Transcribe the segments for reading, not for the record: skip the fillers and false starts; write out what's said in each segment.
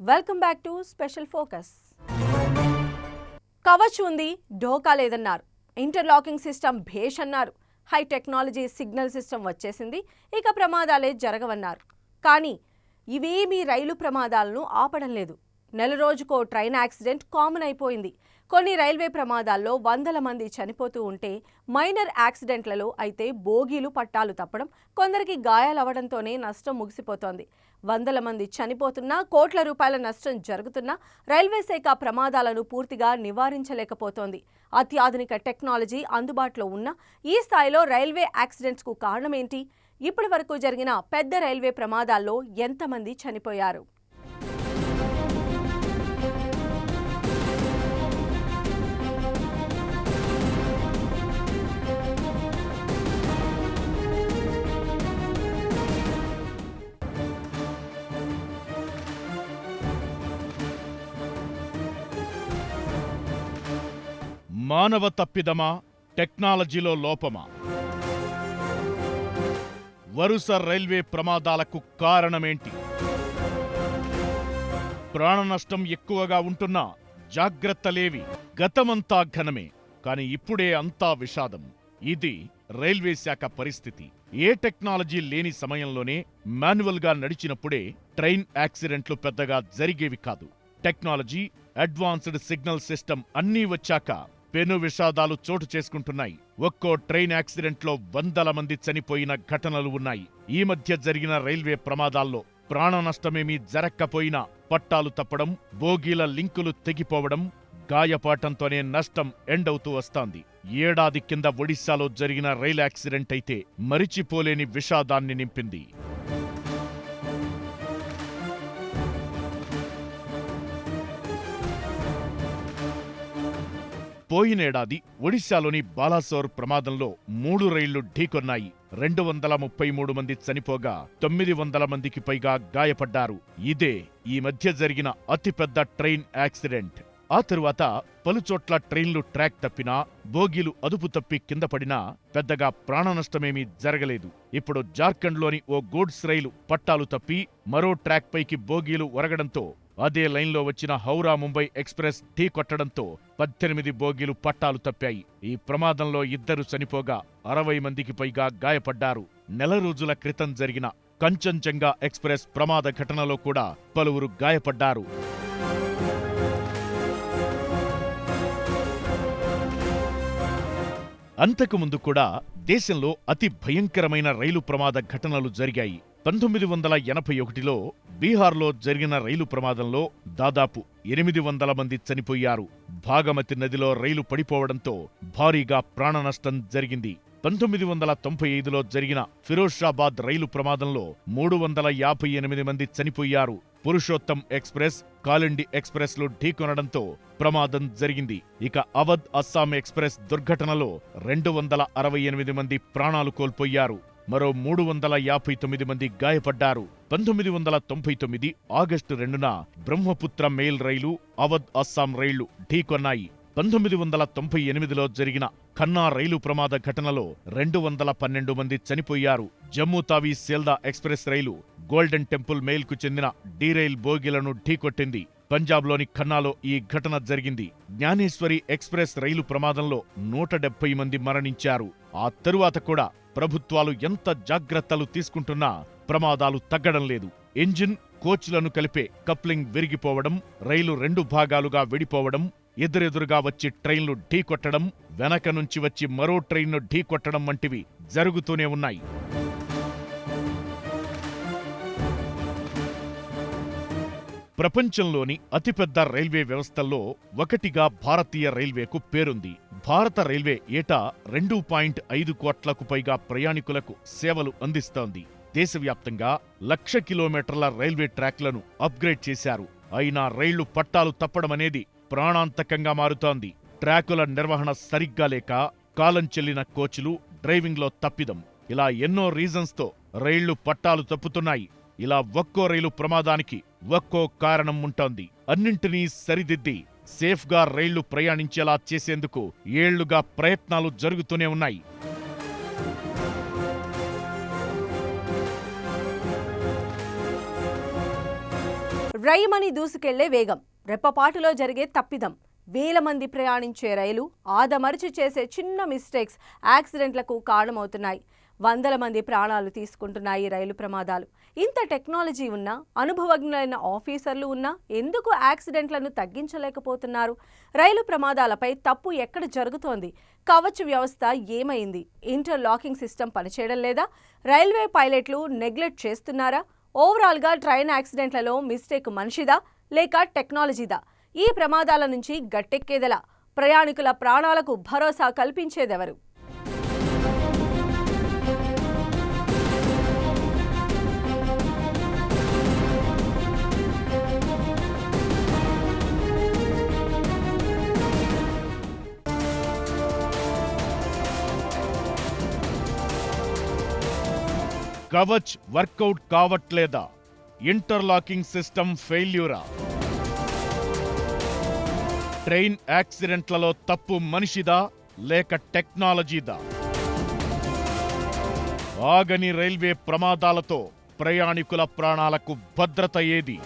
Welcome back to special focus. Kavach ఉంది, ఢోకా లేదన్నారు. Interlocking system భేష్ అన్నారు. హై టెక్నాలజీ సిగ్నల్ సిస్టమ్ వచ్చేసింది, ఇక ప్రమాదాలే జరగవన్నారు. కానీ ఇవేమీ రైలు ప్రమాదాలను ఆపడం లేదు. నెల రోజుకో ట్రైన్ యాక్సిడెంట్ కామన్ అయిపోయింది. కొన్ని రైల్వే ప్రమాదాల్లో వందల మంది చనిపోతూ ఉంటే, మైనర్ యాక్సిడెంట్లలో అయితే బోగీలు పట్టాలు తప్పడం, కొందరికి గాయాలవ్వడంతోనే నష్టం ముగిసిపోతోంది. వందల మంది చనిపోతున్నా, కోట్ల రూపాయల నష్టం జరుగుతున్నా రైల్వే శాఖ ప్రమాదాలను పూర్తిగా నివారించలేకపోతోంది. అత్యాధునిక టెక్నాలజీ అందుబాటులో ఉన్న ఈ స్థాయిలో రైల్వే యాక్సిడెంట్స్కు కారణమేంటి? ఇప్పటి వరకు జరిగిన పెద్ద రైల్వే ప్రమాదాల్లో ఎంతమంది చనిపోయారు? మానవ తప్పిదమా, టెక్నాలజీలో లోపమా? వరుస రైల్వే ప్రమాదాలకు కారణమేంటి? ప్రాణనష్టం ఎక్కువగా ఉంటున్నా జాగ్రత్తలేవి? గతమంతా ఘనమే, కాని ఇప్పుడే అంతా విషాదం. ఇది రైల్వే శాఖ పరిస్థితి. ఏ టెక్నాలజీ లేని సమయంలోనే మాన్యువల్గా నడిచినప్పుడే ట్రైన్ యాక్సిడెంట్లు పెద్దగా జరిగేవి కాదు. టెక్నాలజీ, అడ్వాన్స్డ్ సిగ్నల్ సిస్టమ్ అన్నీ వచ్చాక పెను విషాదాలు చోటు చేసుకుంటున్నాయి. ఒక్కో ట్రైన్ యాక్సిడెంట్లో వందల మంది చనిపోయిన ఘటనలు ఉన్నాయి. ఈ మధ్య జరిగిన రైల్వే ప్రమాదాల్లో ప్రాణ నష్టమేమీ జరక్కపోయినా పట్టాలు తప్పడం, బోగీల లింకులు తెగిపోవడం, గాయపాటంతోనే నష్టం ఎండవుతూ వస్తోంది. ఏడాది కింద ఒడిశాలో జరిగిన రైలు యాక్సిడెంట్ అయితే మరిచిపోలేని విషాదాన్ని నింపింది. పోయినేడాది ఒడిశాలోని బాలాసోర్ ప్రమాదంలో 3 రైళ్లు ఢీకొన్నాయి. 233 మంది చనిపోగా 900 మందికి పైగా గాయపడ్డారు. ఇదే ఈ మధ్య జరిగిన అతిపెద్ద ట్రైన్ యాక్సిడెంట్. ఆ తరువాత పలుచోట్ల ట్రైన్లు ట్రాక్ తప్పినా, బోగీలు అదుపు తప్పి కింద పడినా పెద్దగా ప్రాణనష్టమేమీ జరగలేదు. ఇప్పుడు జార్ఖండ్లోని ఓ గూడ్స్ రైలు పట్టాలు తప్పి మరో ట్రాక్ పైకి బోగీలు ఒరగడంతో అదే లైన్లో వచ్చిన హౌరా ముంబై ఎక్స్ప్రెస్ ఢీ కొట్టడంతో 18 బోగీలు పట్టాలు తప్పాయి. ఈ ప్రమాదంలో 2 చనిపోగా 60 మందికి పైగా గాయపడ్డారు. నెల రోజుల క్రితం జరిగిన కంచన్జంగా ఎక్స్ప్రెస్ ప్రమాద ఘటనలో కూడా పలువురు గాయపడ్డారు. అంతకుముందు కూడా దేశంలో అతి భయంకరమైన రైలు ప్రమాద ఘటనలు జరిగాయి. 1981లో బీహార్లో జరిగిన రైలు ప్రమాదంలో దాదాపు 800 మంది చనిపోయారు. భాగమతి నదిలో రైలు పడిపోవడంతో భారీగా ప్రాణనష్టం జరిగింది. 1995లో జరిగిన ఫిరోజాబాద్ రైలు ప్రమాదంలో 358 మంది చనిపోయారు. పురుషోత్తం ఎక్స్ప్రెస్, కాలిండి ఎక్స్ప్రెస్లు ఢీకొనడంతో ప్రమాదం జరిగింది. ఇక అవధ్ అస్సాం ఎక్స్ప్రెస్ దుర్ఘటనలో 268 మంది ప్రాణాలు కోల్పోయారు. మరో 359 మంది గాయపడ్డారు. 1999 ఆగస్టు 2న బ్రహ్మపుత్ర మెయిల్ రైలు, అవధ్ అస్సాం రైళ్లు ఢీకొన్నాయి. 1998లో జరిగిన ఖన్నా రైలు ప్రమాద ఘటనలో 212 మంది చనిపోయారు. జమ్మూ తావీ సేల్దా ఎక్స్ప్రెస్ రైలు గోల్డెన్ టెంపుల్ మెయిల్కు చెందిన డీరైల్ బోగీలను ఢీకొట్టింది. పంజాబ్లోని ఖన్నాలో ఈ ఘటన జరిగింది. జ్ఞానేశ్వరి ఎక్స్ప్రెస్ రైలు ప్రమాదంలో 170 మంది మరణించారు. ఆ తరువాత కూడా ప్రభుత్వాలు ఎంత జాగ్రత్తలు తీసుకుంటున్నా ప్రమాదాలు తగ్గడం లేదు. ఇంజిన్, కోచ్లను కలిపే కప్లింగ్ విరిగిపోవడం, రైలు 2 భాగాలుగా విడిపోవడం, ఎదురెదురుగా వచ్చి ట్రైన్లు ఢీకొట్టడం, వెనక నుంచి వచ్చి మరో ట్రైన్ను ఢీకొట్టడం వంటివి జరుగుతూనే ఉన్నాయి. ప్రపంచంలోని అతిపెద్ద రైల్వే వ్యవస్థల్లో ఒకటిగా భారతీయ రైల్వేకు పేరుంది. భారత రైల్వే ఏటా 2.5 కోట్లకు పైగా ప్రయాణికులకు సేవలు అందిస్తోంది. దేశవ్యాప్తంగా 1,00,000 కిలోమీటర్ల రైల్వే ట్రాక్లను అప్గ్రేడ్ చేశారు. అయినా రైళ్లు పట్టాలు తప్పడమనేది ప్రాణాంతకంగా మారుతోంది. ట్రాకుల నిర్వహణ సరిగ్గా లేక, కాలం చెల్లిన కోచ్లు, డ్రైవింగ్లో తప్పిదం, ఇలా ఎన్నో రీజన్స్తో రైళ్లు పట్టాలు తప్పుతున్నాయి. ఇలా ఒక్కో రైలు ప్రమాదానికి ఒక్కో కారణం ఉంటోంది. అన్నింటినీ సరిదిద్ది సేఫ్గా రైళ్లు ప్రయాణించేలా చేసేందుకు ఏళ్లుగా ప్రయత్నాలు జరుగుతూనే ఉన్నాయి. రైమని దూసుకెళ్లే వేగం, రెప్పపాటులో జరిగే తప్పిదం, వేల మంది ప్రయాణించే రైలు ఆదమరిచి చేసే చిన్న మిస్టేక్స్ యాక్సిడెంట్లకు కారణమవుతున్నాయి. వందల మంది ప్రాణాలు తీసుకుంటున్నాయి రైలు ప్రమాదాలు. ఇంత టెక్నాలజీ ఉన్నా, అనుభవజ్ఞులైన ఆఫీసర్లు ఉన్నా ఎందుకు యాక్సిడెంట్లను తగ్గించలేకపోతున్నారు? రైలు ప్రమాదాలపై తప్పు ఎక్కడ జరుగుతోంది? కవచ్ వ్యవస్థ ఏమైంది? ఇంటర్లాకింగ్ సిస్టమ్ పనిచేయడం లేదా? రైల్వే పైలట్లు నెగ్లెక్ట్ చేస్తున్నారా? ఓవరాల్గా ట్రైన్ యాక్సిడెంట్లలో మిస్టేక్ మనిషిదా లేక టెక్నాలజీదా? ఈ ప్రమాదాల నుంచి గట్టెక్కేదెలా? ప్రయాణికుల ప్రాణాలకు భరోసా కల్పించేదెవరు? కవచ్ వర్కౌట్ కావట్లేదా? ఇంటర్లాకింగ్ సిస్టమ్ ఫెయిల్యూరా? ట్రైన్ యాక్సిడెంట్లలో తప్పు మనిషిదా లేక టెక్నాలజీదా? ఆగని రైల్వే ప్రమాదాలతో ప్రయాణికుల ప్రాణాలకు భద్రత ఏది?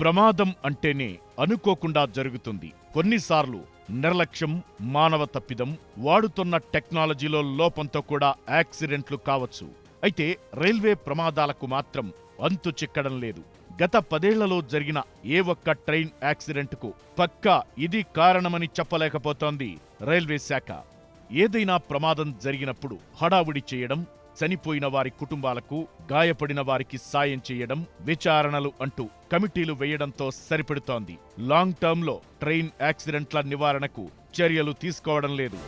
ప్రమాదం అంటేనే అనుకోకుండా జరుగుతుంది. కొన్నిసార్లు నిర్లక్ష్యం, మానవ తప్పిదం, వాడుతున్న టెక్నాలజీలో లోపంతో కూడా యాక్సిడెంట్లు కావచ్చు. అయితే రైల్వే ప్రమాదాలకు మాత్రం అంతు చిక్కడం లేదు. గత 10 ఏళ్లలో జరిగిన ఏ ఒక్క ట్రైన్ యాక్సిడెంట్కు పక్కా ఇది కారణమని చెప్పలేకపోతోంది రైల్వే శాఖ. ఏదైనా ప్రమాదం జరిగినప్పుడు హడావుడి చేయడం, చనిపోయిన వారి కుటుంబాలకు, గాయపడిన వారికి సాయం చేయడం, విచారణలు అంటూ కమిటీలు వేయడంతో సరిపెడుతోంది. లాంగ్ టర్మ్లో ట్రైన్ యాక్సిడెంట్ల నివారణకు చర్యలు తీసుకోవడం లేదు.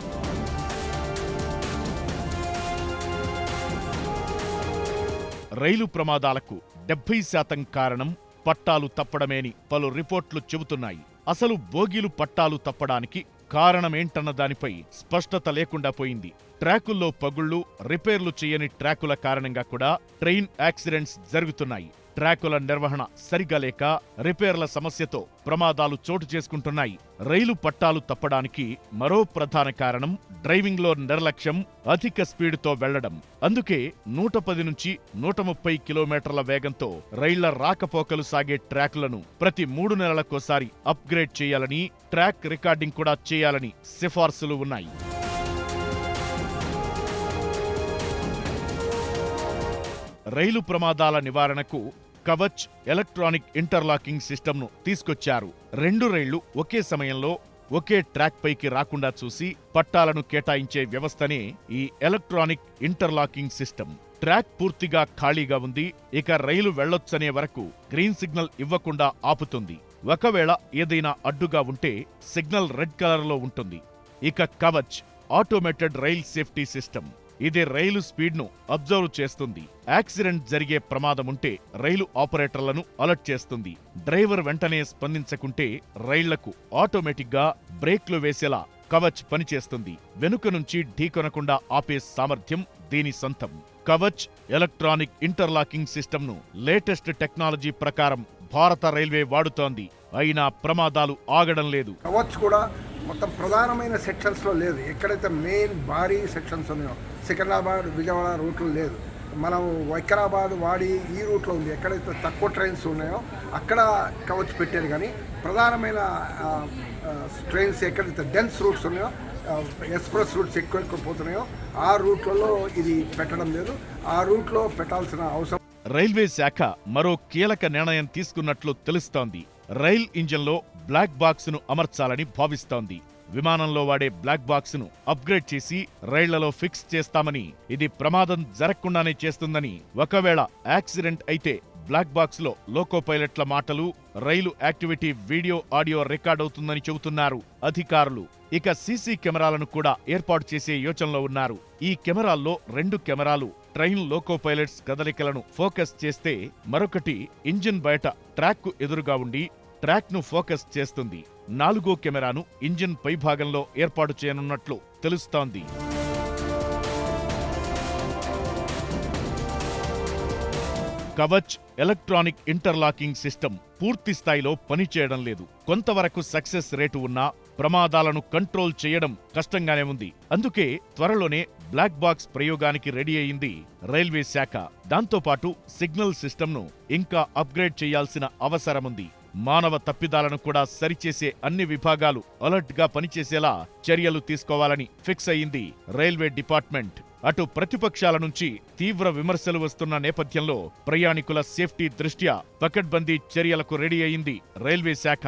రైలు ప్రమాదాలకు 70% కారణం పట్టాలు తప్పడమేని పలు రిపోర్ట్లు చెబుతున్నాయి. అసలు బోగీలు పట్టాలు తప్పడానికి కారణమేంటన్న దానిపై స్పష్టత లేకుండా పోయింది. ట్రాకుల్లో పగుళ్లు, రిపేర్లు చేయని ట్రాకుల కారణంగా కూడా ట్రైన్ యాక్సిడెంట్స్ జరుగుతున్నాయి. ట్రాకుల నిర్వహణ సరిగా లేక రిపేర్ల సమస్యతో ప్రమాదాలు చోటు చేసుకుంటున్నాయి. రైలు పట్టాలు తప్పడానికి మరో ప్రధాన కారణం డ్రైవింగ్లో నిర్లక్ష్యం, అధిక స్పీడుతో వెళ్లడం. అందుకే 110 నుంచి 130 కిలోమీటర్ల వేగంతో రైళ్ల రాకపోకలు సాగే ట్రాకులను ప్రతి 3 నెలలకోసారి అప్గ్రేడ్ చేయాలని, ట్రాక్ రికార్డింగ్ కూడా చేయాలని సిఫార్సులు ఉన్నాయి. రైలు ప్రమాదాల నివారణకు కవచ్ ఎలక్ట్రానిక్ ఇంటర్లాకింగ్ సిస్టమ్ను తీసుకొచ్చారు. 2 రైళ్లు ఒకే సమయంలో ఒకే ట్రాక్ పైకి రాకుండా చూసి పట్టాలను కేటాయించే వ్యవస్థనే ఈ ఎలక్ట్రానిక్ ఇంటర్లాకింగ్ సిస్టమ్. ట్రాక్ పూర్తిగా ఖాళీగా ఉంది, ఇక రైలు వెళ్లొచ్చనే వరకు గ్రీన్ సిగ్నల్ ఇవ్వకుండా ఆపుతుంది. ఒకవేళ ఏదైనా అడ్డుగా ఉంటే సిగ్నల్ రెడ్ కలర్లో ఉంటుంది. ఇక Kavach automated rail safety system. ఇది రైలు స్పీడ్ను అబ్జర్వ్ చేస్తుంది. యాక్సిడెంట్ జరిగే ప్రమాదముంటే రైలు ఆపరేటర్లను అలర్ట్ చేస్తుంది. డ్రైవర్ వెంటనే స్పందించకుంటే రైళ్లకు ఆటోమేటిక్గా బ్రేక్లు వేసేలా కవచ్ పనిచేస్తుంది. వెనుక నుంచి ఢీకొనకుండా ఆపే సామర్థ్యం దీని సొంతం. కవచ్ ఎలక్ట్రానిక్ ఇంటర్లాకింగ్ సిస్టమ్ను లేటెస్ట్ టెక్నాలజీ ప్రకారం భారత రైల్వే వాడుతోంది. అయినా ప్రమాదాలు ఆగడం లేదు. కవచ్ కూడా మొత్తం ప్రధానమైన సెక్షన్స్లో లేదు. ఎక్కడైతే మెయిన్ భారీ సెక్షన్స్ ఉన్నాయో, సికింద్రాబాద్, విజయవాడ రూట్లో లేదు. మనం వికారాబాద్, వాడి ఈ రూట్లో ఉంది. ఎక్కడైతే తక్కువ ట్రైన్స్ ఉన్నాయో అక్కడ కవచ్ పెట్టారు. కానీ ప్రధానమైన ట్రైన్స్ ఎక్కడైతే డెన్స్ రూట్స్ ఉన్నాయో, ఎక్స్ప్రెస్ రూట్స్ ఎక్కువ పోతున్నాయో ఆ రూట్లలో ఇది పెట్టడం లేదు. ఆ రూట్లో పెట్టాల్సిన అవసరం. రైల్వే శాఖ మరో కీలక నిర్ణయం తీసుకున్నట్లు తెలుస్తోంది. రైల్ ఇంజన్లో బ్లాక్ బాక్స్ ను అమర్చాలని భావిస్తోంది. విమానంలో వాడే బ్లాక్ బాక్స్ ను అప్గ్రేడ్ చేసి రైళ్లలో ఫిక్స్ చేస్తామని, ఇది ప్రమాదం జరగకుండానే చేస్తుందని, ఒకవేళ యాక్సిడెంట్ అయితే బ్లాక్ బాక్స్ లో లోకో పైలట్ల మాటలు, రైలు యాక్టివిటీ వీడియో, ఆడియో రికార్డ్ అవుతుందని చెబుతున్నారు అధికారులు. ఇక సీసీ కెమెరాలను కూడా ఏర్పాటు చేసే యోచనలో ఉన్నారు. ఈ కెమెరాల్లో 2 కెమెరాలు ట్రైన్ లోకో పైలట్స్ కదలికలను ఫోకస్ చేస్తే, మరొకటి ఇంజిన్ బయట ట్రాక్కు ఎదురుగా ఉండి ట్రాక్ను ఫోకస్ చేస్తుంది. 4వ కెమెరాను ఇంజిన్ పైభాగంలో ఏర్పాటు చేయనున్నట్లు తెలుస్తోంది. కవచ్ ఎలక్ట్రానిక్ ఇంటర్లాకింగ్ సిస్టమ్ పూర్తి స్థాయిలో పనిచేయడం లేదు. కొంతవరకు సక్సెస్ రేటు ఉన్నా ప్రమాదాలను కంట్రోల్ చేయడం కష్టంగానే ఉంది. అందుకే త్వరలోనే బ్లాక్ బాక్స్ ప్రయోగానికి రెడీ అయింది రైల్వే శాఖ. దాంతోపాటు సిగ్నల్ సిస్టమ్ను ఇంకా అప్గ్రేడ్ చేయాల్సిన అవసరముంది. మానవ తప్పిదాలను కూడా సరిచేసే అన్ని విభాగాలు అలర్ట్ గా పనిచేసేలా చర్యలు తీసుకోవాలని ఫిక్స్ అయింది రైల్వే డిపార్ట్మెంట్. అటు ప్రతిపక్షాల నుంచి తీవ్ర విమర్శలు వస్తున్న నేపథ్యంలో ప్రయాణికుల సేఫ్టీ దృష్ట్యా పకడ్బందీ చర్యలకు రెడీ అయింది రైల్వే శాఖ.